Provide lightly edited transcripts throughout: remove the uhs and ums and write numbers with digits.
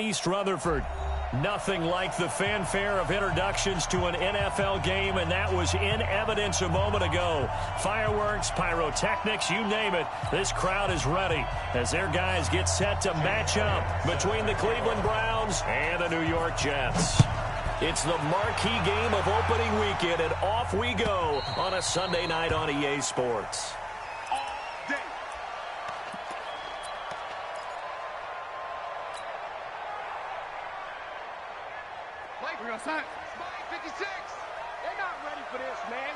East Rutherford. Nothing like the fanfare of introductions to an NFL game, and that was in evidence a moment ago. Fireworks, pyrotechnics, you name it. This crowd is ready as their guys get set to match up between the Cleveland Browns and the New York Jets. It's the marquee game of opening weekend, and off we go on a Sunday night on EA Sports. Spike 56. They're not ready for this, man.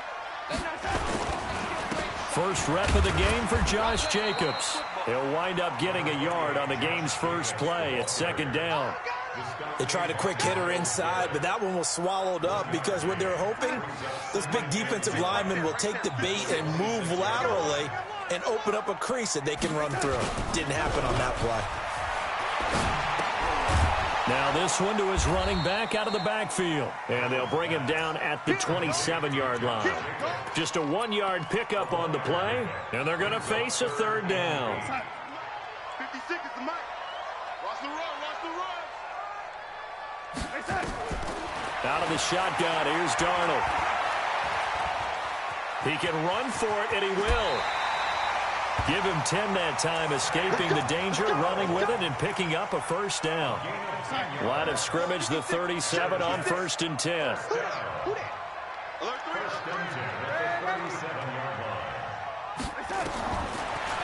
First rep of the game for Josh Jacobs. He'll wind up getting a yard on the game's first play. It's second down. They tried a quick hitter inside, but that one was swallowed up because what they're hoping, those big defensive linemen will take the bait and move laterally and open up a crease that they can run through. Didn't happen on that play. Now this one to his running back out of the backfield. And they'll bring him down at the 27-yard line. Just a 1-yard pickup on the play, and they're going to face a third down. 56 is the mic. Watch the run, watch the run. Out of the shotgun, here's Darnold. He can run for it, and he will. Give him 10 that time, escaping the danger, running with it, and picking up a first down. Line of scrimmage, the 37 on 1st and 10.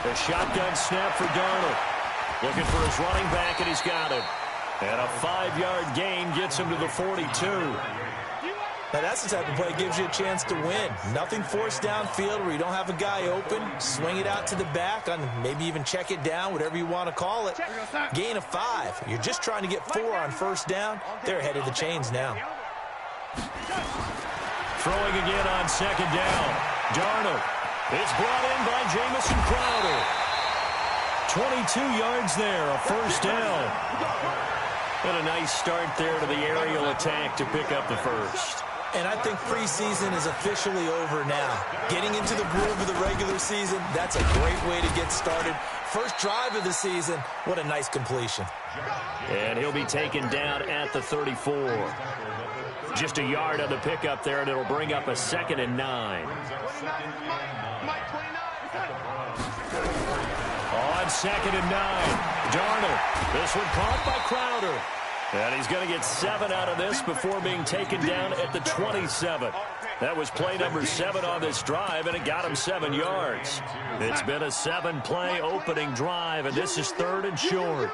A shotgun snap for Darnold. Looking for his running back, and he's got him. And a 5-yard gain gets him to the 42. Now, that's the type of play that gives you a chance to win. Nothing forced downfield where you don't have a guy open. Swing it out to the back, on maybe even check it down, whatever you want to call it. Gain of 5. You're just trying to get 4 on first down. They're ahead of the chains now. Throwing again on second down. Darnold. It's brought in by Jamison Crowder. 22 yards there, a first down. And a nice start there to the aerial attack to pick up the first. And I think preseason is officially over now. Getting into the groove of the regular season, that's a great way to get started. First drive of the season, what a nice completion. And he'll be taken down at the 34. Just a yard on the pickup there, and it'll bring up a 2nd and 9. On 2nd and 9, Darnold. This one caught by Crowder. And he's going to get 7 out of this before being taken down at the 27. That was play number 7 on this drive, and it got him 7 yards. It's been a 7-play opening drive, and this is 3rd and short.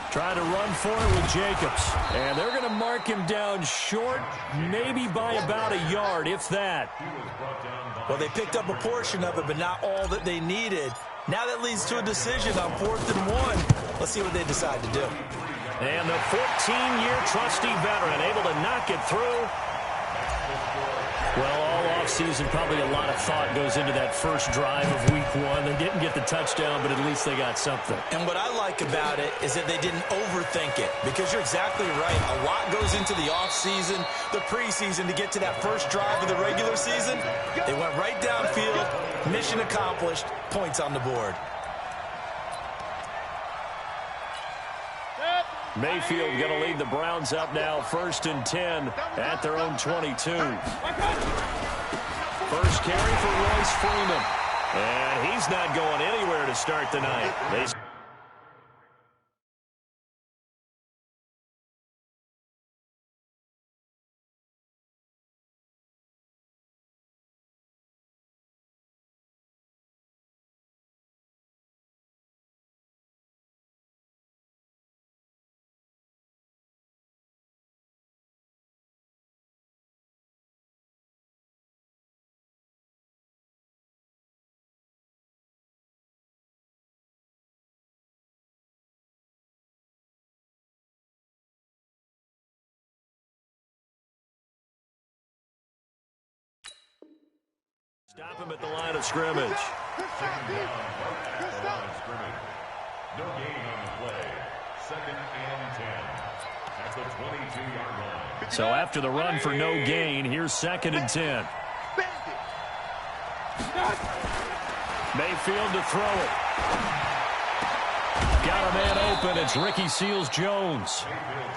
Trying to run for it with Jacobs. And they're going to mark him down short, maybe by about a yard, if that. Well, they picked up a portion of it, but not all that they needed. Now that leads to a decision on 4th and 1. Let's see what they decide to do. And the 14-year trusty veteran able to knock it through. Well, all offseason, probably a lot of thought goes into that first drive of week 1. They didn't get the touchdown, but at least they got something. And what I like about it is that they didn't overthink it, because you're exactly right. A lot goes into the offseason, the preseason, to get to that first drive of the regular season. They went right downfield, mission accomplished, points on the board. Mayfield going to lead the Browns up now, 1st and 10 at their own 22. First carry for Royce Freeman. And he's not going anywhere to start the night. Stop him at the line of scrimmage. Second down at the line of scrimmage. No gain on the play. 2nd and 10 at the 22-yard line. So after the run for no gain, here's 2nd and 10. Mayfield to throw it. got a man open. It's Ricky Seals-Jones.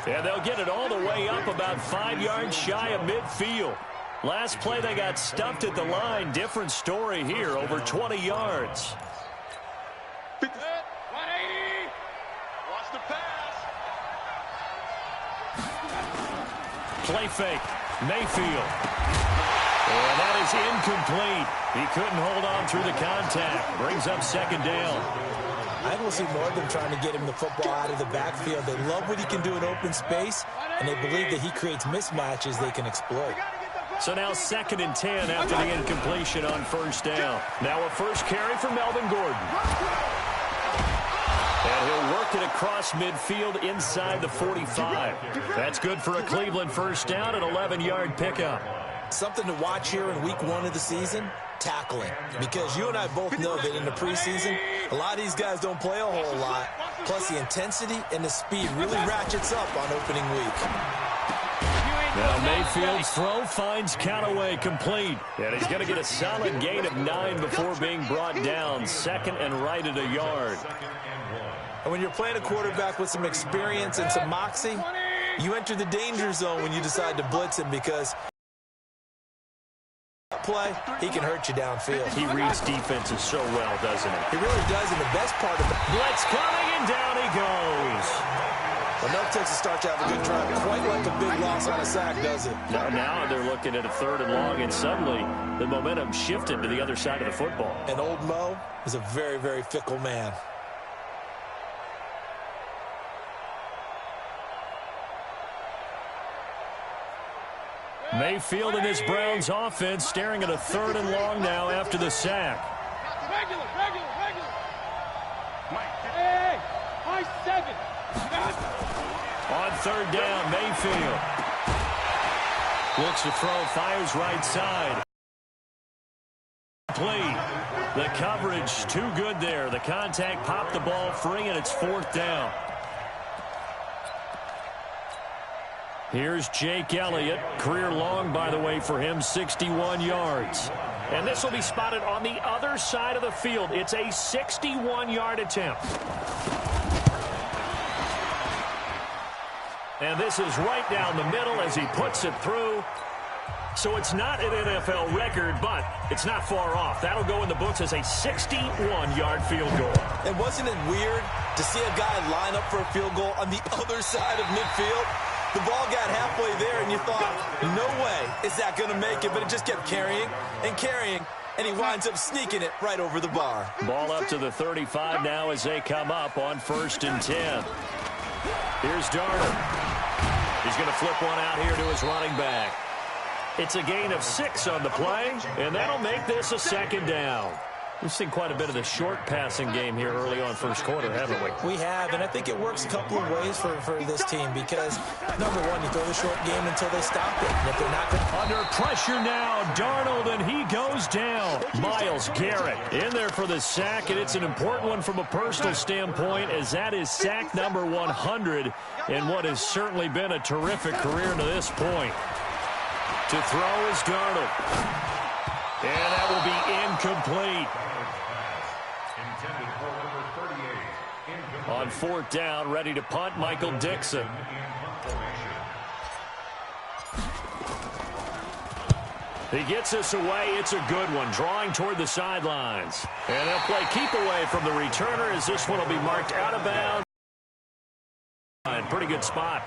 And they'll get it all the way up about 5 yards shy of midfield. Last play, they got stuffed at the line. Different story here, over 20 yards. 180. Watch the pass. Play fake. Mayfield. And that is incomplete. He couldn't hold on through the contact. Brings up second down. I will see more of them trying to get him the football out of the backfield. They love what he can do in open space, and they believe that he creates mismatches they can exploit. So now 2nd and 10 after the incompletion on first down. Now a first carry for Melvin Gordon. And he'll work it across midfield inside the 45. That's good for a Cleveland first down, an 11-yard pickup. Something to watch here in week 1 of the season, tackling. Because you and I both know that in the preseason, a lot of these guys don't play a whole lot. Plus the intensity and the speed really ratchets up on opening week. Now Mayfield's throw finds Callaway complete. And he's going to get a solid gain of 9 before being brought down. 2nd and right at a yard. And when you're playing a quarterback with some experience and some moxie, you enter the danger zone when you decide to blitz him because play, he can hurt you downfield. He reads defenses so well, doesn't he? He really does, and the best part of it. Blitz coming, and down he goes. Well, no Texas start to have a good drive, quite like a big loss on a sack, does it? Now they're looking at a 3rd and long, and suddenly the momentum shifted to the other side of the football. And old Mo is a very, very fickle man. Mayfield and this Browns offense staring at a 3rd and long now after the sack. Regular. Hey, high 7. On 3rd down, Mayfield. Looks to throw, fires right side. Complete. The coverage too good there. The contact popped the ball free, and it's 4th down. Here's Jake Elliott. Career long, by the way, for him, 61 yards. And this will be spotted on the other side of the field. It's a 61-yard attempt. And this is right down the middle as he puts it through. So it's not an NFL record, but it's not far off. That'll go in the books as a 61-yard field goal. And wasn't it weird to see a guy line up for a field goal on the other side of midfield? The ball got halfway there, and you thought, no way is that going to make it. But it just kept carrying and carrying, and he winds up sneaking it right over the bar. Ball up to the 35 now as they come up on 1st and 10. Here's Darnold. He's going to flip one out here to his running back. It's a gain of 6 on the play, and that'll make this a 2nd down. We've seen quite a bit of the short passing game here early on first quarter, haven't we? We have, and I think it works a couple of ways for this team because, number one, you throw the short game until they stop it. And if they're not going under pressure now, Darnold, and he goes down. Myles Garrett in there for the sack, and it's an important one from a personal standpoint as that is sack number 100 in what has certainly been a terrific career to this point. To throw is Darnold. And that will be incomplete. On 4th down, ready to punt, Michael Dixon. He gets this away. It's a good one, drawing toward the sidelines. And they'll play keep away from the returner as this one will be marked out of bounds. Pretty good spot.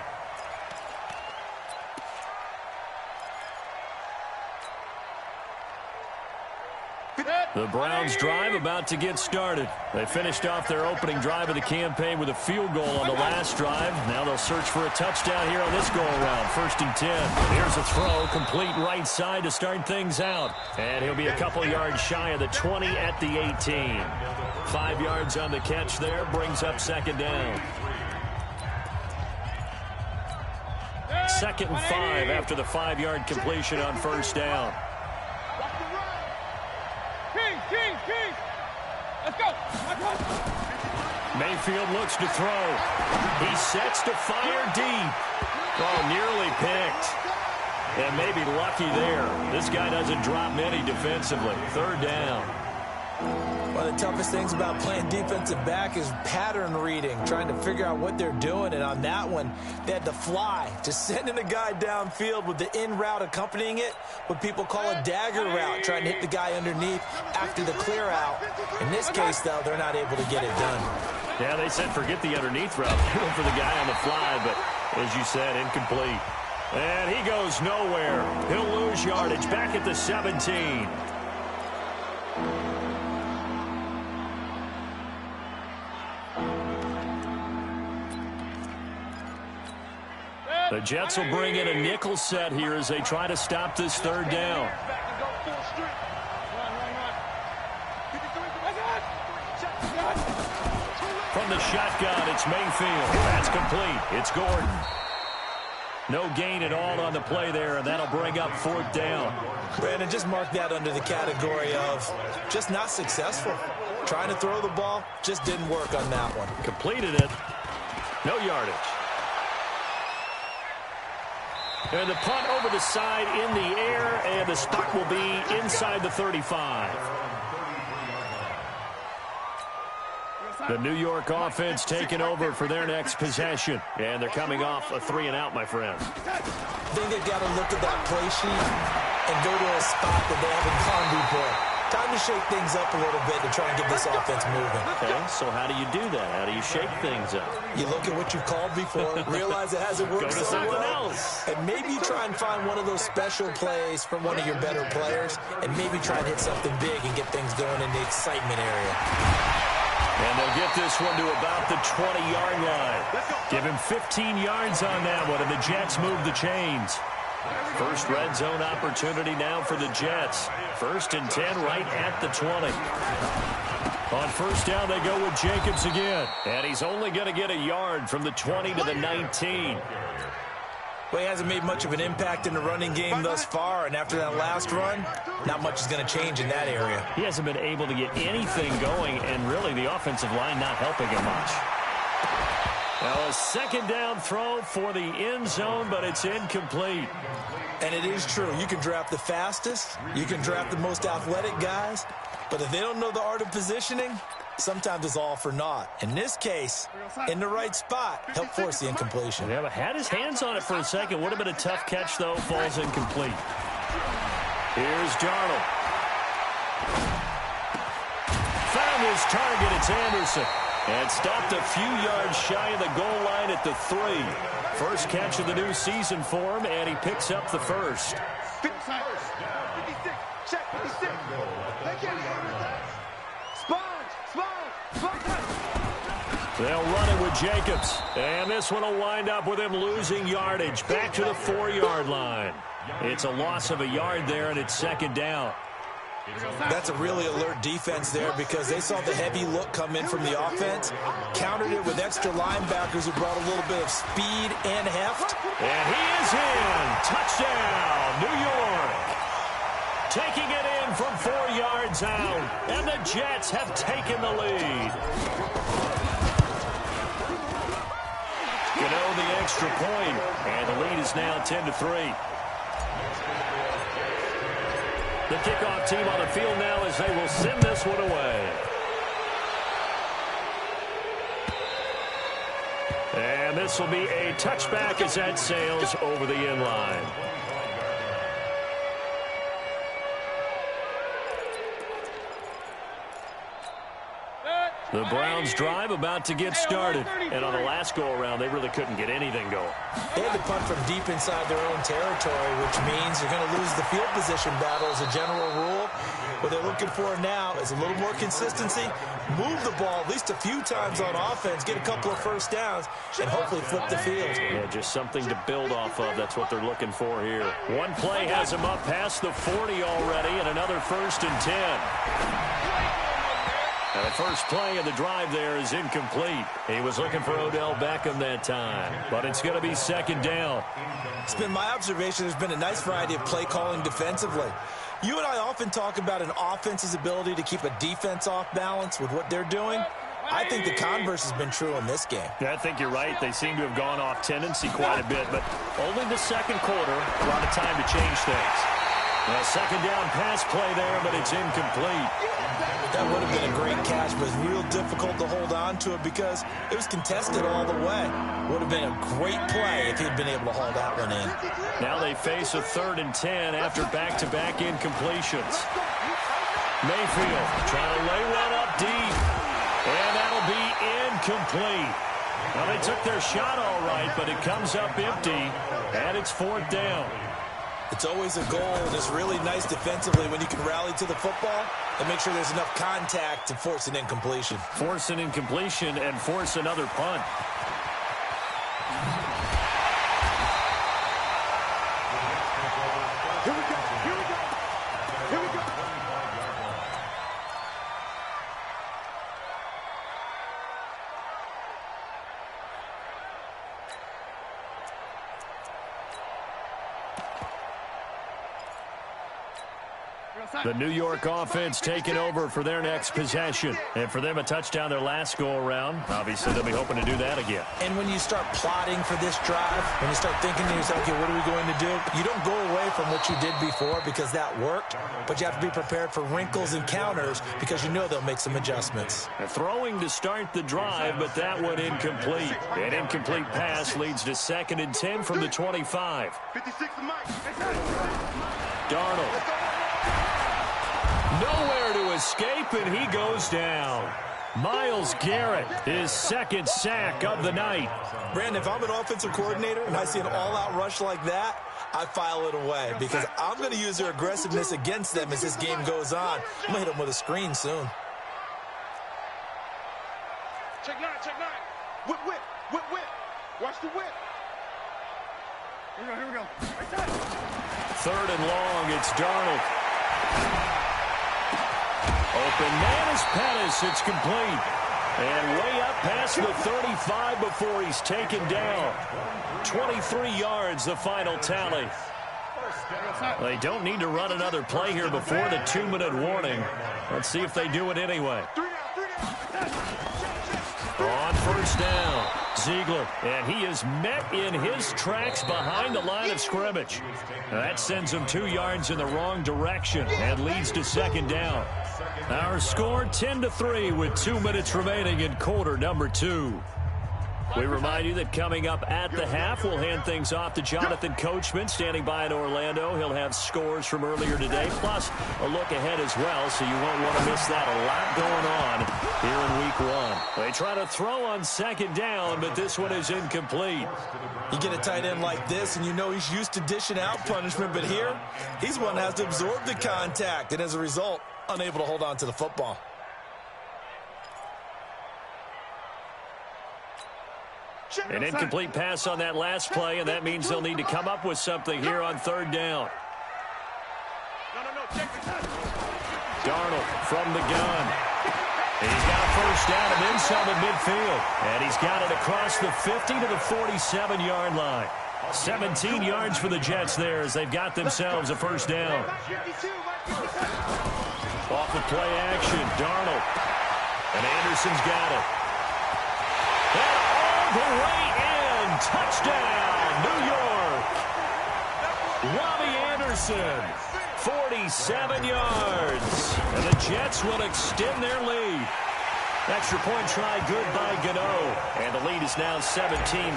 The Browns drive about to get started. They finished off their opening drive of the campaign with a field goal on the last drive. Now they'll search for a touchdown here on this go-around. 1st and 10. Here's a throw, complete right side to start things out. And he'll be a couple yards shy of the 20 at the 18. 5 yards on the catch there, brings up 2nd down. 2nd and 5 after the 5-yard completion on 1st down. Let's go. Mayfield looks to throw. He sets to fire deep. Oh, nearly picked. And maybe lucky there. This guy doesn't drop many defensively. 3rd down. One of the toughest things about playing defensive back is pattern reading, trying to figure out what they're doing. And on that one, they had to fly, just sending a guy downfield with the in route accompanying it, what people call a dagger route, trying to hit the guy underneath after the clear out. In this case, though, they're not able to get it done. Yeah, they said forget the underneath route. They went for the guy on the fly, but as you said, incomplete. And he goes nowhere. He'll lose yardage back at the 17. The Jets will bring in a nickel set here as they try to stop this third down. From the shotgun, it's Mayfield. That's complete. It's Gordon. No gain at all on the play there, and that'll bring up fourth down. Brandon, just mark that under the category of just not successful. Trying to throw the ball, just didn't work on that one. Completed it. No yardage. And the punt over the side in the air, and the spot will be inside the 35. The New York offense taking over for their next possession. And they're coming off a 3-and-out, my friend. I think they've got to look at that play sheet and go to a spot that they haven't gone before. Time to shake things up a little bit to try and get this offense moving. Okay, so how do you do that? How do you shake things up? You look at what you've called before, realize it hasn't worked Go to so something well, else. and maybe you try and find one of those special plays from one of your better players, and maybe try and hit something big and get things going in the excitement area. And they'll get this one to about the 20-yard line. Give him 15 yards on that one, and the Jets move the chains. First red zone opportunity now for the Jets. 1st and 10 right at the 20. On first down, they go with Jacobs again. And he's only going to get a yard from the 20 to the 19. Well, he hasn't made much of an impact in the running game thus far, and after that last run, not much is going to change in that area. He hasn't been able to get anything going, and really the offensive line not helping him much. Now a second down throw for the end zone, but it's incomplete. And it is true. You can draft the fastest. You can draft the most athletic guys. But if they don't know the art of positioning, sometimes it's all for naught. In this case, in the right spot, help force the incompletion. Yeah, but had his hands on it for a second. Would have been a tough catch, though. Falls incomplete. Here's Darnold. Found his target. It's Anderson. And stopped a few yards shy of the goal line at the 3. First catch of the new season for him, and he picks up the first. 56. Check 56. They'll run it with Jacobs. And this one will wind up with him losing yardage. Back to the 4-yard line. It's a loss of a yard there, and it's second down. That's a really alert defense there because they saw the heavy look come in from the offense, countered it with extra linebackers who brought a little bit of speed and heft. And he is in. Touchdown, New York. Taking it in from 4 yards out, and the Jets have taken the lead. Gano the extra point, and the lead is now 10-3. The kickoff team on the field now as they will send this one away. And this will be a touchback as that sails over the end line. The Browns drive about to get started. And on the last go-around, they really couldn't get anything going. They had to punt from deep inside their own territory, which means they're going to lose the field position battle as a general rule. What they're looking for now is a little more consistency, move the ball at least a few times on offense, get a couple of first downs, and hopefully flip the field. Yeah, just something to build off of. That's what they're looking for here. One play has them up past the 40 already, and another 1st and 10. And the first play of the drive there is incomplete. He was looking for Odell Beckham that time, but it's going to be second down. It's been my observation there's been a nice variety of play calling defensively. You and I often talk about an offense's ability to keep a defense off balance with what they're doing. I think the converse has been true in this game. Yeah, I think you're right. They seem to have gone off tendency quite a bit, but only the second quarter, a lot of time to change things. A second down pass play there, but it's incomplete. That would have been a great catch, but it's real difficult to hold on to it because it was contested all the way. Would have been a great play if he'd been able to haul that one in. Now they face a 3rd and 10 after back-to-back incompletions. Mayfield trying to lay one up deep, and that'll be incomplete. Well, they took their shot all right, but it comes up empty, and it's 4th down. It's always a goal, and it's really nice defensively when you can rally to the football and make sure there's enough contact to force an incompletion. Force an incompletion and force another punt. Here we go. Here we go. Here we go. The New York offense taking over for their next possession. And for them, a touchdown their last go-around. Obviously, they'll be hoping to do that again. And when you start plotting for this drive, when you start thinking to yourself, okay, what are we going to do? You don't go away from what you did before because that worked, but you have to be prepared for wrinkles and counters because you know they'll make some adjustments. Throwing to start the drive, but that one incomplete. An incomplete pass leads to 2nd and 10 from the 25. 56 to Mike. Darnold. Nowhere to escape, and he goes down. Myles Garrett, his 2nd sack of the night. Brandon, if I'm an offensive coordinator and I see an all-out rush like that, I file it away because I'm going to use their aggressiveness against them as this game goes on. I'm going to hit them with a screen soon. Check 9, check 9. Whip, whip, whip, whip. Watch the whip. Here we go. Right side. 3rd and long, it's Darnold. Open man is Pettis. It's complete. And way up past the 35 before he's taken down. 23 yards, the final tally. They don't need to run another play here before the 2-minute warning. Let's see if they do it anyway. On 1st down, Ziegler, and he is met in his tracks behind the line of scrimmage. That sends him 2 yards in the wrong direction and leads to 2nd down. Our score 10-3 with 2 minutes remaining in quarter number 2. We remind you that coming up at the half, we'll hand things off to Jonathan Coachman, standing by in Orlando. He'll have scores from earlier today, plus a look ahead as well, so you won't want to miss that. A lot going on here in week 1. They try to throw on 2nd down, but this one is incomplete. You get a tight end like this, and you know he's used to dishing out punishment, but here, he's one that has to absorb the contact, and as a result, unable to hold on to the football. An incomplete pass on that last play, and that means they'll need to come up with something here on 3rd down. Darnold from the gun. He's got a 1st down and then some at midfield. And he's got it across the 50 to the 47-yard line. 17 yards for the Jets there as they've got themselves a 1st down. Off of play action, Darnold. And Anderson's got it. And all the way in. Touchdown, New York. Robbie Anderson, 47 yards. And the Jets will extend their lead. Extra point try good by Gano. And the lead is now 17-3.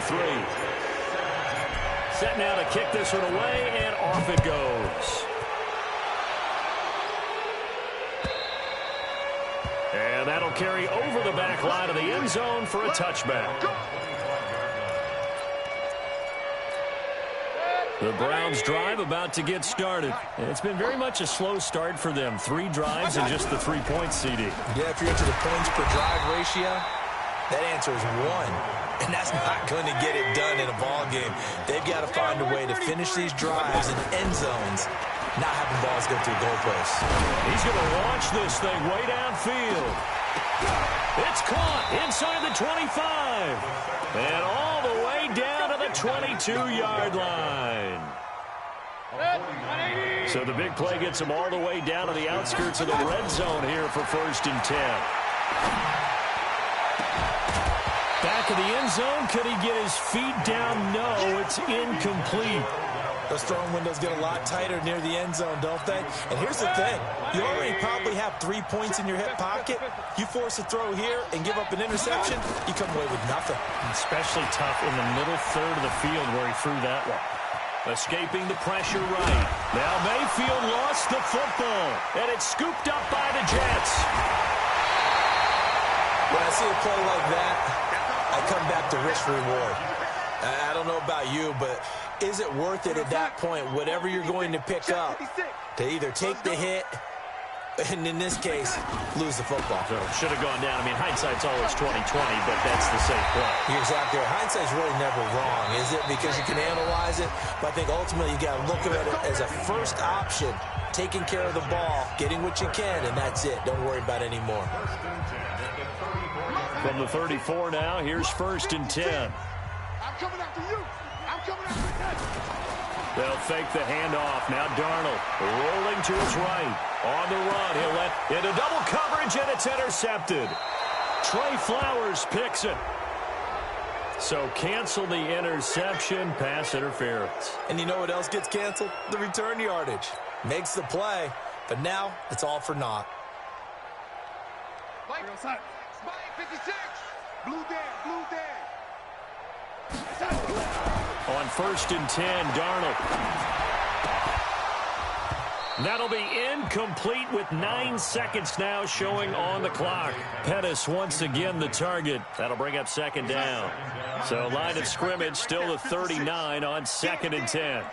Set now to kick this one away, and off it goes. And that'll carry over the back line of the end zone for a touchback. The Browns drive about to get started. It's been very much a slow start for them. 3 drives and just the 3-point CD. Yeah, if you're into the points per drive ratio, that answer is 1. And that's not going to get it done in a ball game. They've got to find a way to finish these drives in end zones, not having balls go through goalposts. He's going to launch this thing way downfield. It's caught inside the 25. And all the way down to the 22-yard line. So the big play gets him all the way down to the outskirts of the red zone here for 1st and 10. Back of the end zone. Could he get his feet down? No, it's incomplete. Those throwing windows get a lot tighter near the end zone, don't they? And here's the thing. You already probably have 3 points in your hip pocket. You force a throw here and give up an interception, you come away with nothing. Especially tough in the middle third of the field where he threw that one. Escaping the pressure right. Now Mayfield lost the football, and it's scooped up by the Jets. When I see a play like that, I come back to risk-reward. I don't know about you, but is it worth it at that point, whatever you're going to pick up, to either take the hit and, in this case, lose the football? So should have gone down. I mean, hindsight's always 20/20, but that's the safe play. You're exactly right. Hindsight's really never wrong, is it? Because you can analyze it, but I think ultimately you got to look at it as a first option, taking care of the ball, getting what you can, and that's it. Don't worry about it anymore. From the 34 now, here's 1st and 10. I'm coming after you. I'm coming after you. They'll fake the handoff. Now Darnold rolling to his right. On the run, he'll let into double coverage, and it's intercepted. Trey Flowers picks it. So cancel the interception, pass interference. And you know what else gets canceled? The return yardage. Makes the play, but now it's all for naught. Spike 56. Blue down. On 1st and 10, Darnold. That'll be incomplete with 9 seconds now showing on the clock. Pettis once again the target. That'll bring up 2nd down. So line of scrimmage still the 39 on 2nd and 10.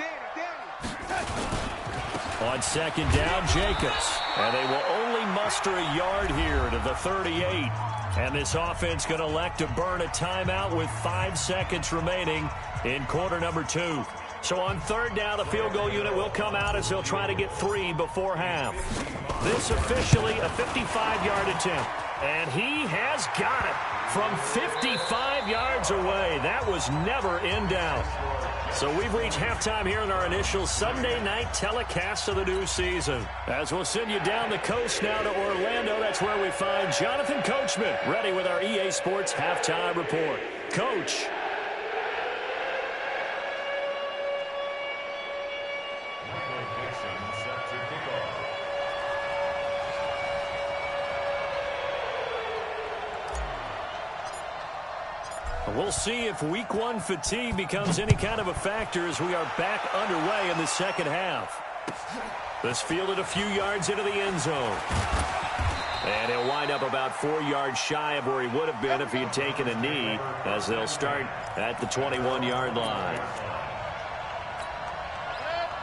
On 2nd down, Jacobs. And they will only muster a yard here to the 38. And this offense going to elect to burn a timeout with 5 seconds remaining in quarter number 2. So on 3rd down, the field goal unit will come out as they'll try to get 3 before half. This officially a 55-yard attempt. And he has got it from 55 yards away. That was never in doubt. So we've reached halftime here in our initial Sunday night telecast of the new season. As we'll send you down the coast now to Orlando, that's where we find Jonathan Coachman ready with our EA Sports halftime report. Coach. We'll see if week 1 fatigue becomes any kind of a factor as we are back underway in the second half. This fielded a few yards into the end zone. And he'll wind up about 4 yards shy of where he would have been if he had taken a knee, as they'll start at the 21-yard line.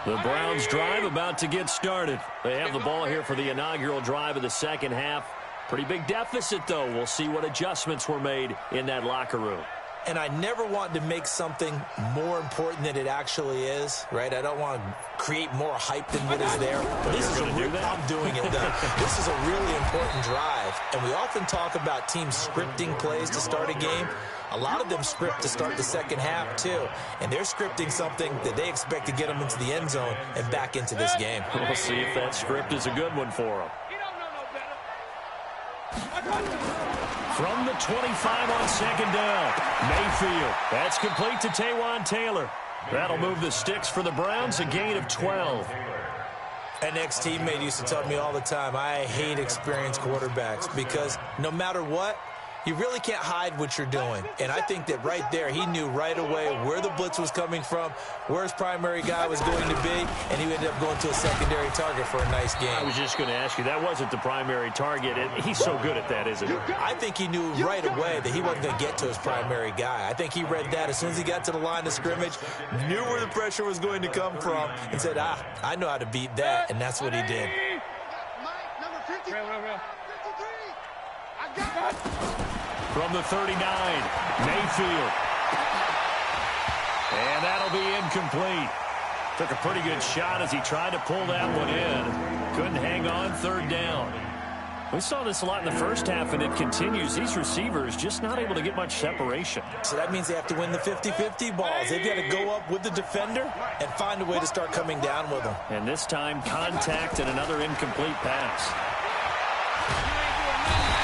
The Browns drive about to get started. They have the ball here for the inaugural drive of the second half. Pretty big deficit, though. We'll see what adjustments were made in that locker room. And I never want to make something more important than it actually is, right? I don't want to create more hype than what is there. But this is I'm doing it, though. This is a really important drive. And we often talk about teams scripting plays to start a game. A lot of them script to start the second half, too. And they're scripting something that they expect to get them into the end zone and back into this game. We'll see if that script is a good one for them. From the 25 on 2nd down, Mayfield. That's complete to Taywan Taylor. That'll move the sticks for the Browns, a gain of 12. An ex-teammate used to tell me all the time, I hate experienced quarterbacks because no matter what, you really can't hide what you're doing. And I think that right there, he knew right away where the blitz was coming from, where his primary guy was going to be, and he ended up going to a secondary target for a nice game. I was just going to ask you, that wasn't the primary target. He's so good at that, isn't he? I think he knew right away that he wasn't going to get to his primary guy. I think he read that as soon as he got to the line of scrimmage, knew where the pressure was going to come from, and said, I know how to beat that, and that's what he did. Number 50. 53. I got it. From the 39, Mayfield. And that'll be incomplete. Took a pretty good shot as he tried to pull that one in. Couldn't hang on, 3rd down. We saw this a lot in the first half, and it continues. These receivers just not able to get much separation. So that means they have to win the 50-50 balls. They've got to go up with the defender and find a way to start coming down with them. And this time, contact and another incomplete pass.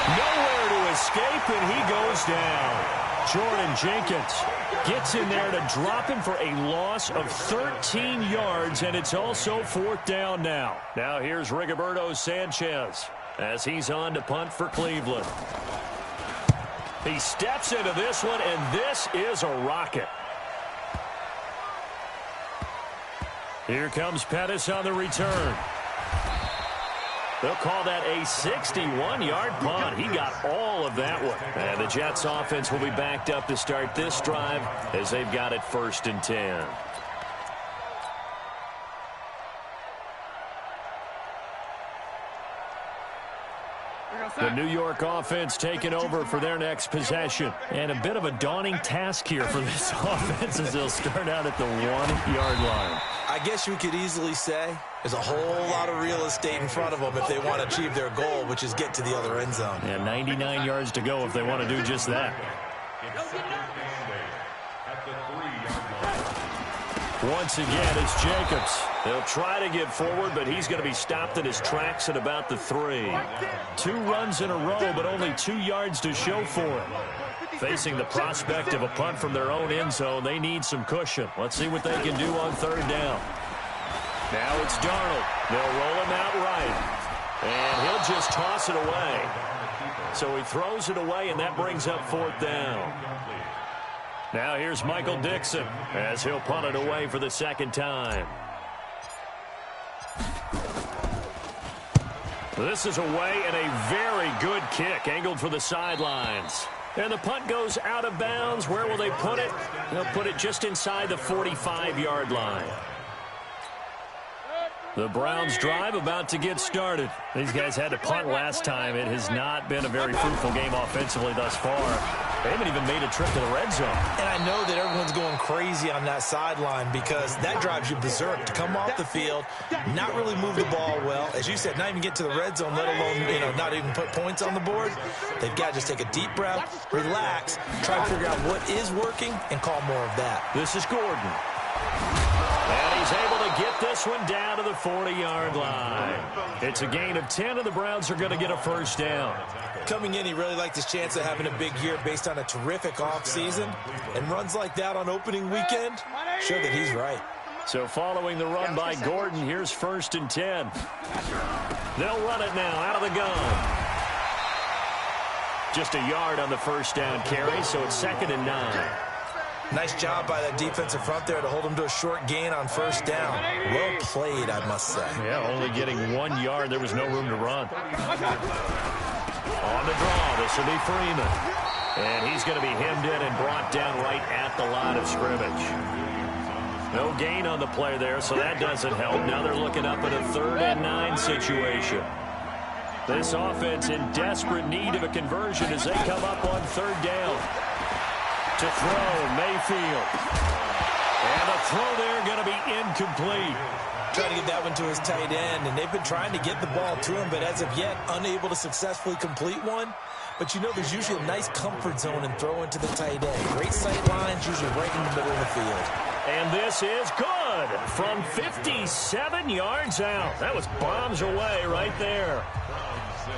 Nowhere to escape, and he goes down. Jordan Jenkins Gets in there to drop him for a loss of 13 yards, and it's also 4th down now. Now here's Rigoberto Sanchez as he's on to punt for Cleveland. He steps into this one, and this is a rocket. Here comes Pettis on the return. They'll call that a 61-yard punt. He got all of that one. And the Jets offense will be backed up to start this drive as they've got it 1st and 10. The New York offense taking over for their next possession. And a bit of a daunting task here for this offense as they'll start out at the 1-yard line. I guess you could easily say there's a whole lot of real estate in front of them if they want to achieve their goal, which is get to the other end zone. Yeah, 99 yards to go if they want to do just that. Once again, it's Jacobs. They'll try to get forward, but he's going to be stopped in his tracks at about the 3. 2 runs in a row, but only 2 yards to show for it. Facing the prospect of a punt from their own end zone, they need some cushion. Let's see what they can do on 3rd down. Now it's Darnold. They'll roll him out right. And he'll just toss it away. So he throws it away, and that brings up 4th down. Now here's Michael Dixon as he'll punt it away for the 2nd time. This is away, and a very good kick angled for the sidelines. And the punt goes out of bounds. Where will they put it? They'll put it just inside the 45-yard line. The Browns drive about to get started. These guys had to punt last time. It has not been a very fruitful game offensively thus far. They haven't even made a trip to the red zone. And I know that everyone's going crazy on that sideline because that drives you berserk to come off the field, not really move the ball well. As you said, not even get to the red zone, let alone, not even put points on the board. They've got to just take a deep breath, relax, try to figure out what is working, and call more of that. This is Gordon. And he's able to get this one down to the 40-yard line. It's a gain of 10, and the Browns are going to get a 1st down. Coming in, he really liked his chance of having a big year based on a terrific offseason. And runs like that on opening weekend, show that he's right. So following the run by Gordon, here's 1st and 10. They'll run it now out of the gun. Just a yard on the 1st down carry, so it's 2nd and 9. Nice job by that defensive front there to hold him to a short gain on 1st down. Well played, I must say. Yeah, only getting 1 yard. There was no room to run. On the draw, this will be Freeman. And he's going to be hemmed in and brought down right at the line of scrimmage. No gain on the play there, so that doesn't help. Now they're looking up at a 3rd and 9 situation. This offense in desperate need of a conversion as they come up on 3rd down. To throw, Mayfield. And the throw there going to be incomplete. Trying to get that one to his tight end, and they've been trying to get the ball to him, but as of yet, unable to successfully complete one. But there's usually a nice comfort zone in throwing to the tight end. Great sight lines, usually right in the middle of the field. And this is good from 57 yards out. That was bombs away right there.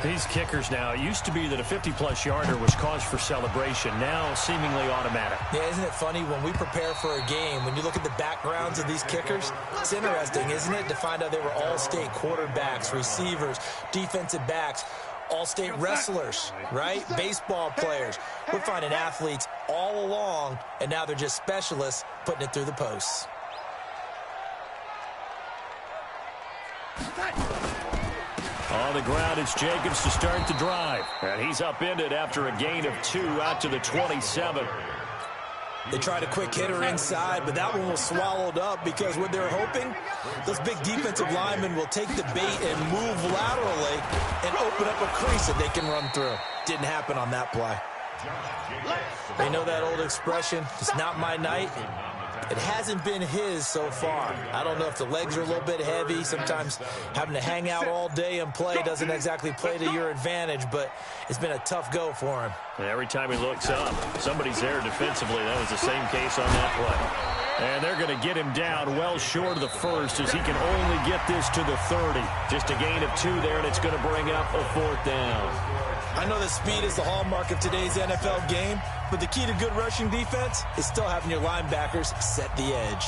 These kickers now, it used to be that a 50-plus yarder was cause for celebration. Now, seemingly automatic. Yeah, isn't it funny? When we prepare for a game, when you look at the backgrounds of these kickers, it's interesting, isn't it, to find out they were all-state quarterbacks, receivers, defensive backs, all-state wrestlers, right? Baseball players. We're finding athletes all along, and now they're just specialists putting it through the posts. On the ground, it's Jacobs to start the drive. And he's upended after a gain of 2 out to the 27. They tried a quick hitter inside, but that one was swallowed up because what they're hoping, those big defensive linemen will take the bait and move laterally and open up a crease that they can run through. Didn't happen on that play. They know that old expression, it's not my night. It hasn't been his so far. I don't know if the legs are a little bit heavy. Sometimes having to hang out all day and play doesn't exactly play to your advantage, but it's been a tough go for him. And every time he looks up, somebody's there defensively. That was the same case on that play. And they're going to get him down well short of the 1st as he can only get this to the 30. Just a gain of 2 there, and it's going to bring up a 4th down. I know that speed is the hallmark of today's NFL game, but the key to good rushing defense is still having your linebackers set the edge.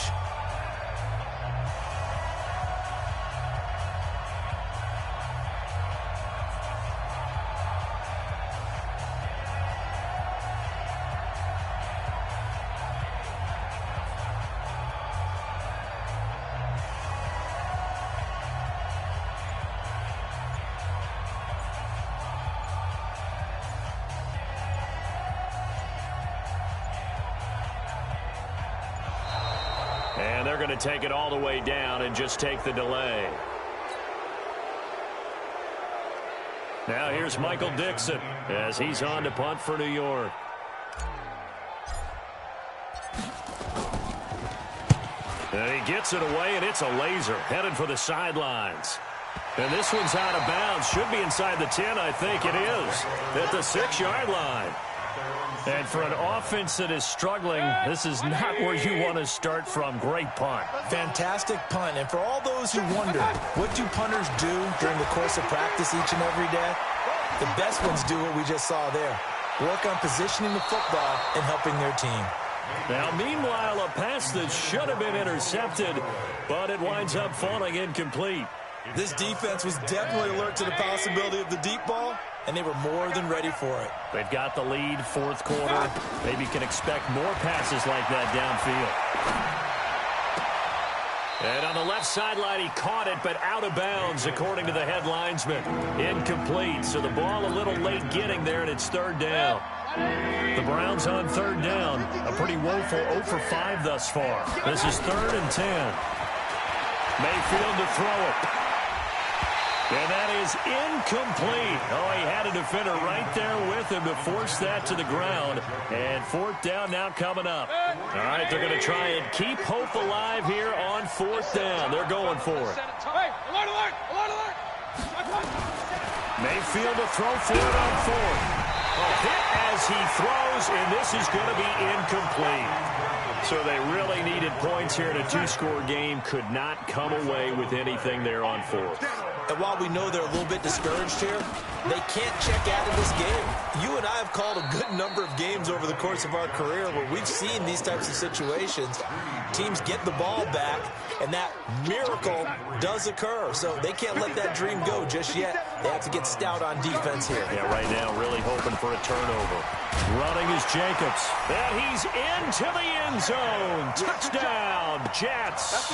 And they're going to take it all the way down and just take the delay. Now here's Michael Dixon as he's on to punt for New York. And he gets it away, and it's a laser headed for the sidelines. And this one's out of bounds. Should be inside the 10, I think it is, at the 6-yard line. And for an offense that is struggling, this is not where you want to start from. Great punt. Fantastic punt. And for all those who wonder, what do punters do during the course of practice each and every day? The best ones do what we just saw there. Work on positioning the football and helping their team. Now, meanwhile, a pass that should have been intercepted, but it winds up falling incomplete. This defense was definitely alert to the possibility of the deep ball, and they were more than ready for it. They've got the lead, fourth quarter. Maybe you can expect more passes like that downfield. And on the left sideline, he caught it, but out of bounds, according to the head linesman. Incomplete, so the ball a little late getting there, and it's third down. The Browns on third down. A pretty woeful 0 for 5 thus far. This is 3rd and 10. Mayfield to throw it. And that is incomplete. Oh, he had a defender right there with him to force that to the ground. And fourth down now coming up. All right, they're going to try and keep hope alive here on fourth down. They're going for it. Hey, alert, alert, alert, alert. Mayfield to throw for it on fourth. A hit as he throws, and this is going to be incomplete. So they really needed points here in a 2-score game. Could not come away with anything there on fourth. And while we know they're a little bit discouraged here, they can't check out of this game. You and I have called a good number of games over the course of our career where we've seen these types of situations. Teams get the ball back, and that miracle does occur. So they can't let that dream go just yet. They have to get stout on defense here. Yeah, right now really hoping for a turnover. Running is Jacobs. And he's into the end zone. Touchdown, Jets.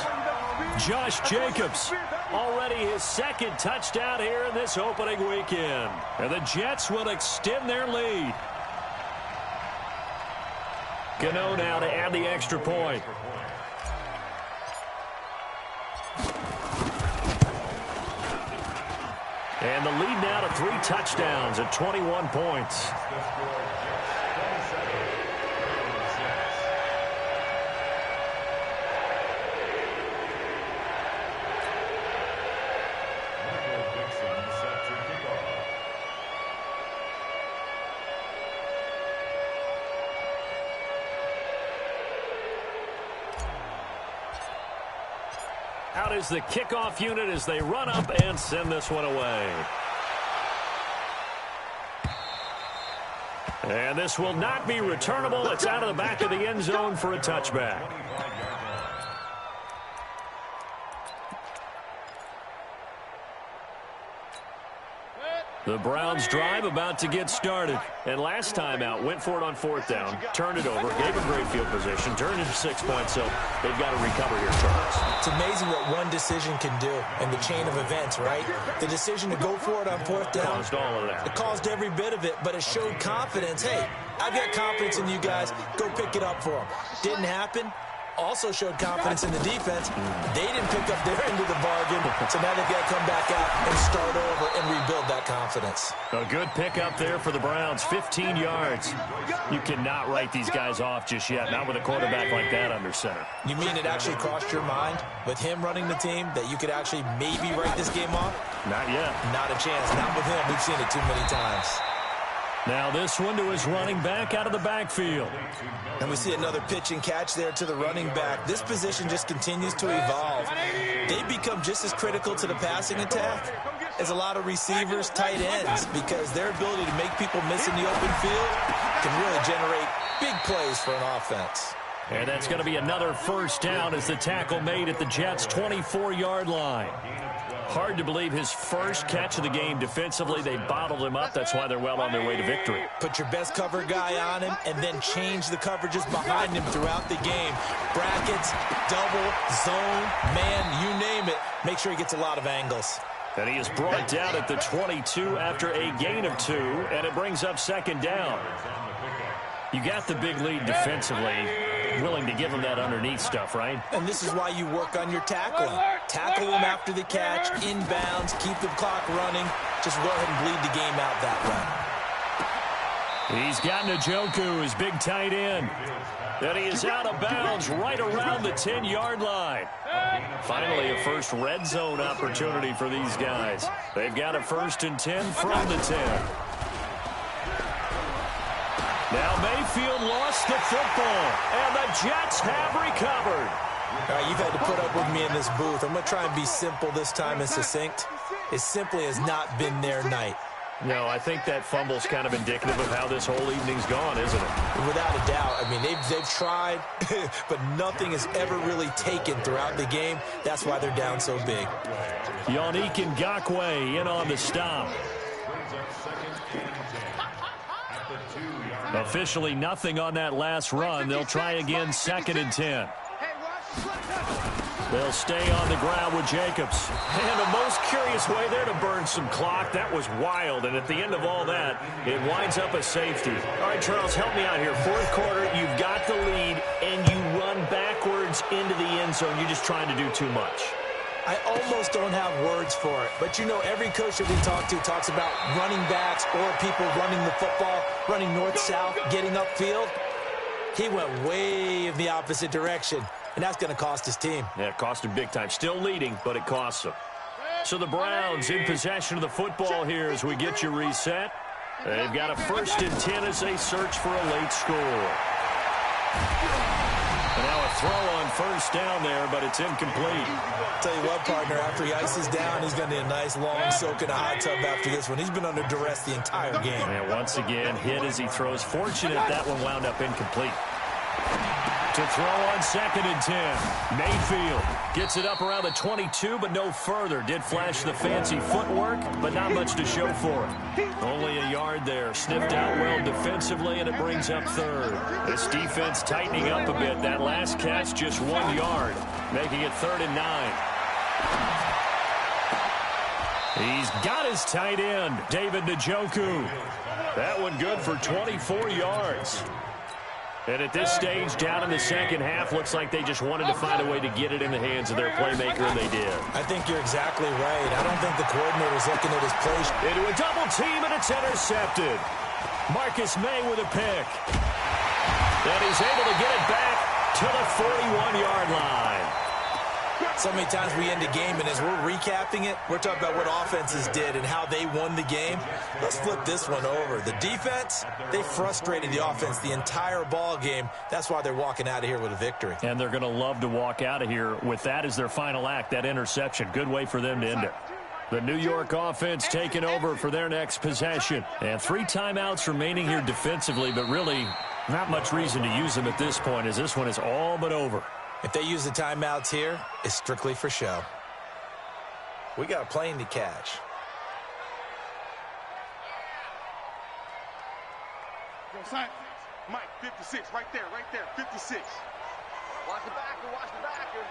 Josh Jacobs, already his second touchdown here in this opening weekend. And the Jets will extend their lead. Gano now to add the extra point. And the lead now to 3 touchdowns at 21 points. Out is the kickoff unit as they run up and send this one away. And this will not be returnable. It's out of the back of the end zone for a touchback. The Browns drive about to get started. And last time out, went for it on fourth down, turned it over, gave a great field position, turned into 6 points, so they've got to recover here, Charles. It's amazing what one decision can do in the chain of events, right? The decision to go for it on fourth down. Caused all of that. It caused every bit of it, but it showed confidence. Hey, I've got confidence in you guys. Go pick it up for them. Didn't happen. Also showed confidence in the defense. They didn't pick up their end of the bargain, so now they've got to come back out and start over and rebuild that confidence. A good pickup there for the Browns, 15 yards. You cannot write these guys off just yet, not with a quarterback like that under center. You mean it actually crossed your mind with him running the team that you could actually maybe write this game off? Not yet. Not a chance. Not with him. We've seen it too many times. Now this one to his running back out of the backfield. And we see another pitch and catch there to the running back. This position just continues to evolve. They become just as critical to the passing attack is a lot of receivers, tight ends, because their ability to make people miss in the open field can really generate big plays for an offense. And that's going to be another first down as the tackle made at the Jets' 24-yard line. Hard to believe his first catch of the game defensively. They bottled him up. That's why they're well on their way to victory. Put your best cover guy on him and then change the coverages behind him throughout the game. Brackets, double, zone, man, you name it. Make sure he gets a lot of angles. And he is brought down at the 22 after a gain of 2, and it brings up second down. You got the big lead defensively. Willing to give him that underneath stuff, right? And this is why you work on your tackling. Tackle him after the catch, inbounds, keep the clock running. Just go ahead and bleed the game out that way. He's got Njoku, his big tight end. And he is out of bounds right around the 10-yard line. Finally, a first red zone opportunity for these guys. They've got a 1st and 10 from the 10. Now Mayfield lost the football, and the Jets have recovered. All right, you've had to put up with me in this booth. I'm going to try and be simple this time and succinct. It simply has not been their night. No, I think that fumble's kind of indicative of how this whole evening's gone, isn't it? Without a doubt. I mean, they've tried, but nothing has ever really taken throughout the game. That's why they're down so big. Yannick Ngakoue in on the stop. Officially nothing on that last run. They'll try again 2nd and 10. They'll stay on the ground with Jacobs. And the most curious way there to burn some clock. That was wild. And at the end of all that, it winds up a safety. All right, Charles, help me out here. 4th quarter, you've got the lead, and you run backwards into the end zone. You're just trying to do too much. I almost don't have words for it. But, you know, every coach that we talk to talks about running backs or people running the football, running north-south, getting upfield. He went way in the opposite direction, and that's going to cost his team. Yeah, it cost him big time. Still leading, but it costs him. So the Browns in possession of the football here as we get you reset. They've got a 1st and 10 as they search for a late score. And now a throw on 1st down there, but it's incomplete. Tell you what, partner, after he ices down, he's going to need a nice long soak in a hot tub after this one. He's been under duress the entire game. And once again, hit as he throws. Fortunate that one wound up incomplete. To throw on 2nd and 10. Mayfield gets it up around the 22, but no further. Did flash the fancy footwork, but not much to show for it. Only a yard there. Sniffed out well defensively, and it brings up 3rd. This defense tightening up a bit. That last catch just 1 yard, making it 3rd and 9. He's got his tight end, David Njoku. That one good for 24 yards. And at this stage, down in the second half, looks like they just wanted to find a way to get it in the hands of their playmaker, and they did. I think you're exactly right. I don't think the coordinator's looking at his play. Into a double team, and it's intercepted. Marcus May with a pick. And he's able to get it back to the 41-yard line. So many times we end a game, and as we're recapping it, we're talking about what offenses did and how they won the game. Let's flip this one over. The defense, they frustrated the offense the entire ball game. That's why they're walking out of here with a victory. And they're going to love to walk out of here with that as their final act, that interception. Good way for them to end it. The New York offense taking over for their next possession. And 3 timeouts remaining here defensively, but really not much reason to use them at this point as this one is all but over. If they use the timeouts here, it's strictly for show. We got a plane to catch. Yo, son, Mike, 56, right there, 56. Watch the backer, watch the backer.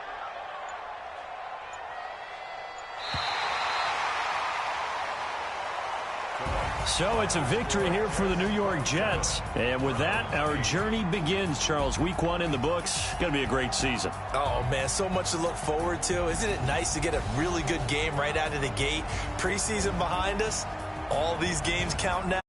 So it's a victory here for the New York Jets. And with that, our journey begins, Charles. Week 1 in the books. Going to be a great season. Oh, man, so much to look forward to. Isn't it nice to get a really good game right out of the gate? Preseason behind us. All these games count now.